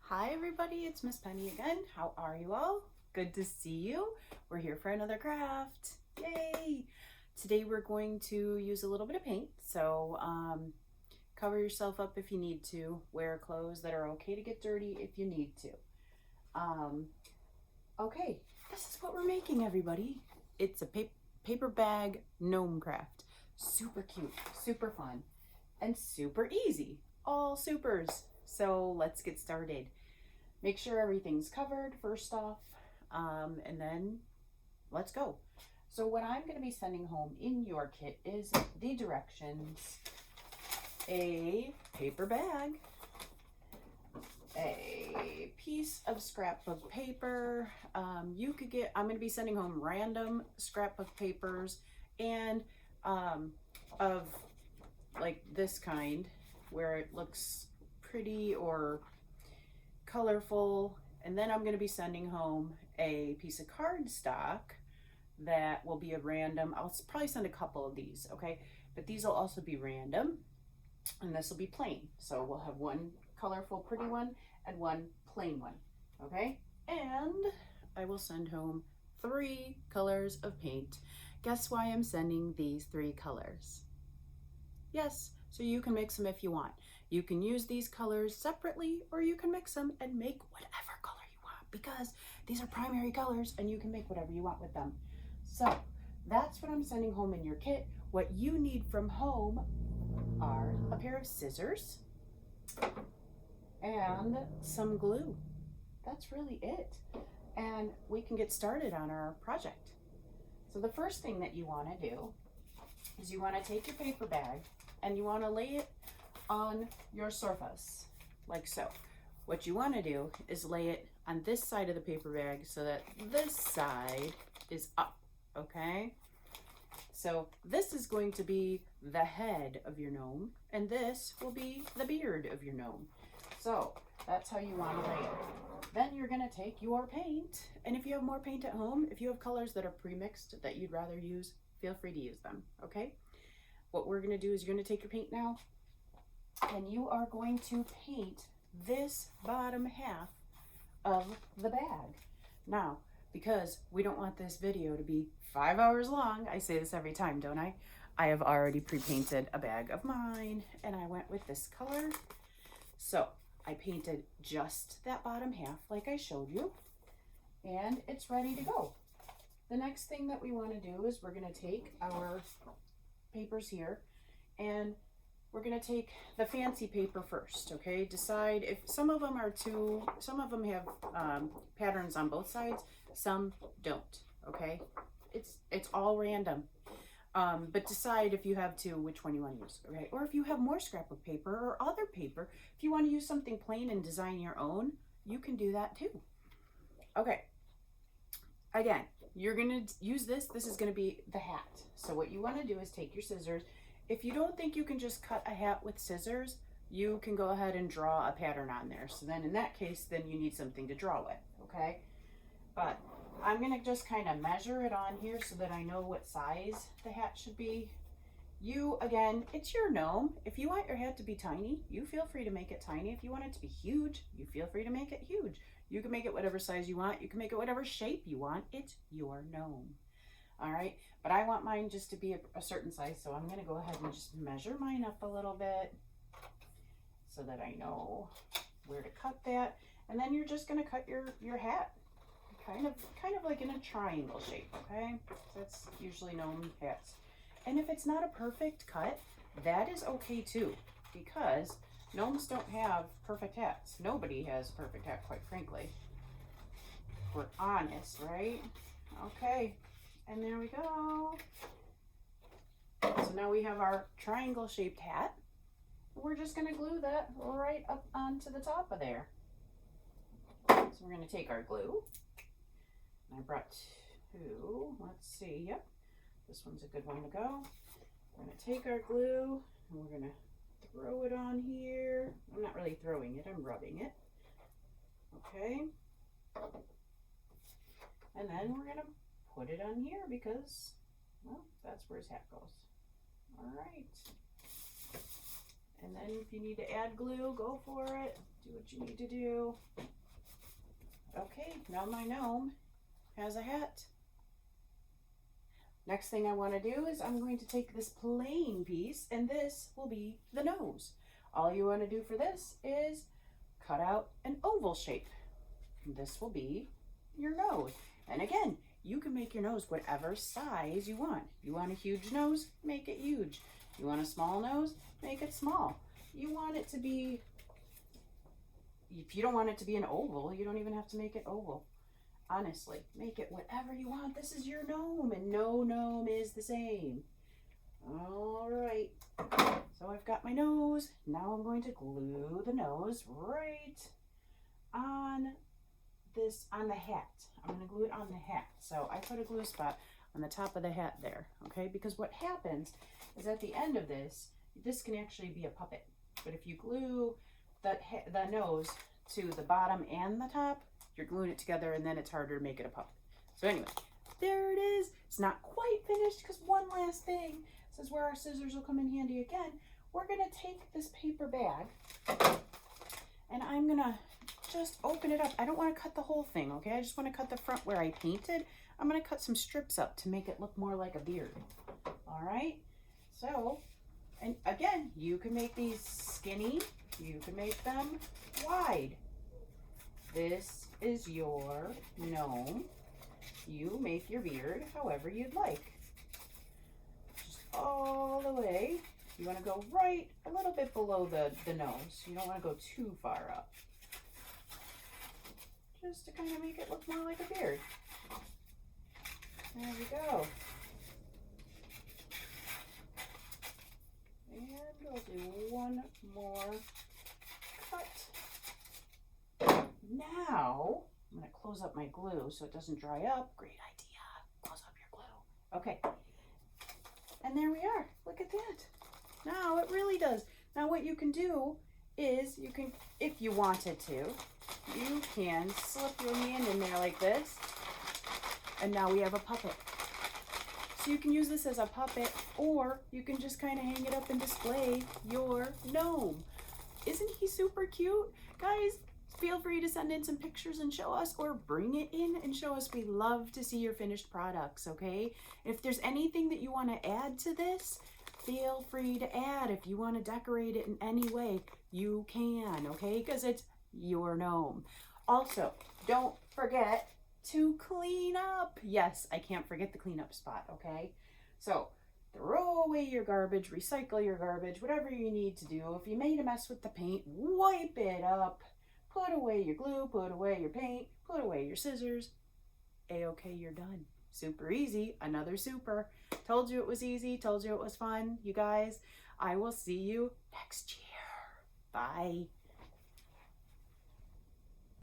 Hi everybody, it's Miss Penny again. How are you all? Good to see you. We're here for another craft. Yay! Today we're going to use a little bit of paint, so cover yourself up if you need to. Wear clothes that are okay to get dirty if you need to. Okay, this is what we're making, everybody. It's a paper bag gnome craft. Super cute, super fun, and super easy. All supers. So let's get started. Make sure everything's covered first off, and then let's go. So what I'm going to be sending home in your kit is the directions, a paper bag, a piece of scrapbook paper. You could get, I'm going to be sending home random scrapbook papers and of like this kind where it looks pretty or colorful. And then I'm going to be sending home a piece of cardstock that will be a random. I'll probably send a couple of these, okay? But these will also be random, and this will be plain. So we'll have one colorful, pretty one and one plain one, okay? And I will send home 3 colors of paint. Guess why I'm sending these 3 colors? Yes, so you can mix them if you want. You can use these colors separately, or you can mix them and make whatever color you want, because these are primary colors and you can make whatever you want with them. So that's what I'm sending home in your kit. What you need from home are a pair of scissors and some glue. That's really it. And we can get started on our project. So the first thing that you want to do is you want to take your paper bag and you want to lay it on your surface, like so. What you want to do is lay it on this side of the paper bag so that this side is up, okay? So this is going to be the head of your gnome, and this will be the beard of your gnome. So that's how you want to lay it. Then you're going to take your paint, and if you have more paint at home, if you have colors that are pre-mixed that you'd rather use, feel free to use them, okay? What we're going to do is you're going to take your paint now, and you are going to paint this bottom half of the bag. Now, because we don't want this video to be 5 hours long, I say this every time, don't I? I have already pre-painted a bag of mine, and I went with this color. So I painted just that bottom half like I showed you, and it's ready to go. The next thing that we want to do is we're going to take our papers here, and we're going to take the fancy paper first, okay? Decide if some of them have patterns on both sides, some don't, okay? It's all random. But decide if you have two, which one you want to use, okay? Or if you have more scrapbook paper or other paper, if you want to use something plain and design your own, you can do that too. Okay. Again, you're going to use this. This is going to be the hat. So what you want to do is take your scissors. If you don't think you can just cut a hat with scissors, you can go ahead and draw a pattern on there. So then in that case, then you need something to draw with, okay? But I'm going to just kind of measure it on here so that I know what size the hat should be. You, again, it's your gnome. If you want your hat to be tiny, you feel free to make it tiny. If you want it to be huge, you feel free to make it huge. You can make it whatever size you want. You can make it whatever shape you want. It's your gnome. All right, but I want mine just to be a certain size, so I'm going to go ahead and just measure mine up a little bit so that I know where to cut that. And then you're just going to cut your hat kind of like in a triangle shape, okay? That's usually gnome hats. And if it's not a perfect cut, that is okay too, because gnomes don't have perfect hats. Nobody has a perfect hat, quite frankly. We're honest, right? Okay. And there we go. So now we have our triangle shaped hat. We're just going to glue that right up onto the top of there. So we're going to take our glue. I brought 2. Let's see. Yep. This one's a good one to go. We're going to take our glue and we're going to throw it on here. I'm not really throwing it. I'm rubbing it. Okay. And then we're going to put it on here because, well, that's where his hat goes. All right. And then if you need to add glue, go for it. Do what you need to do. Okay, now my gnome has a hat. Next thing I want to do is I'm going to take this plain piece, and this will be the nose. All you want to do for this is cut out an oval shape. This will be your nose. And again, you can make your nose whatever size you want. You want a huge nose? Make it huge. You want a small nose? Make it small. You want it to be, if you don't want it to be an oval, you don't even have to make it oval. Honestly, make it whatever you want. This is your gnome, and no gnome is the same. All right, so I've got my nose. Now I'm going to glue the nose right on the hat. I'm going to glue it on the hat. So I put a glue spot on the top of the hat there, okay? Because what happens is at the end of this can actually be a puppet. But if you glue the nose to the bottom and the top, you're gluing it together, and then it's harder to make it a puppet. So anyway, there it is. It's not quite finished because one last thing. This is where our scissors will come in handy again. We're gonna take this paper bag and I'm gonna just open it up. I don't wanna cut the whole thing, okay? I just wanna cut the front where I painted. I'm gonna cut some strips up to make it look more like a beard. All right, so, and again, you can make these skinny, you can make them wide. This is your gnome. You make your beard however you'd like. Just all the way. You want to go right a little bit below the nose. You don't want to go too far up. Just to kind of make it look more like a beard. There we go. And we'll do one more cut. Now, I'm going to close up my glue so it doesn't dry up. Great idea. Close up your glue. Okay. And there we are. Look at that. Now it really does. Now what you can do is you can, if you wanted to, you can slip your hand in there like this. And now we have a puppet. So you can use this as a puppet, or you can just kind of hang it up and display your gnome. Isn't he super cute? Guys, feel free to send in some pictures and show us, or bring it in and show us. We love to see your finished products, okay? If there's anything that you want to add to this, feel free to add. If you want to decorate it in any way, you can, okay? Because it's your gnome. Also, don't forget to clean up. Yes, I can't forget the cleanup spot, okay? So, throw away your garbage, recycle your garbage, whatever you need to do. If you made a mess with the paint, wipe it up. Put away your glue, put away your paint, put away your scissors. A-okay, you're done. Super easy, another super. Told you it was easy, told you it was fun. You guys, I will see you next year. Bye.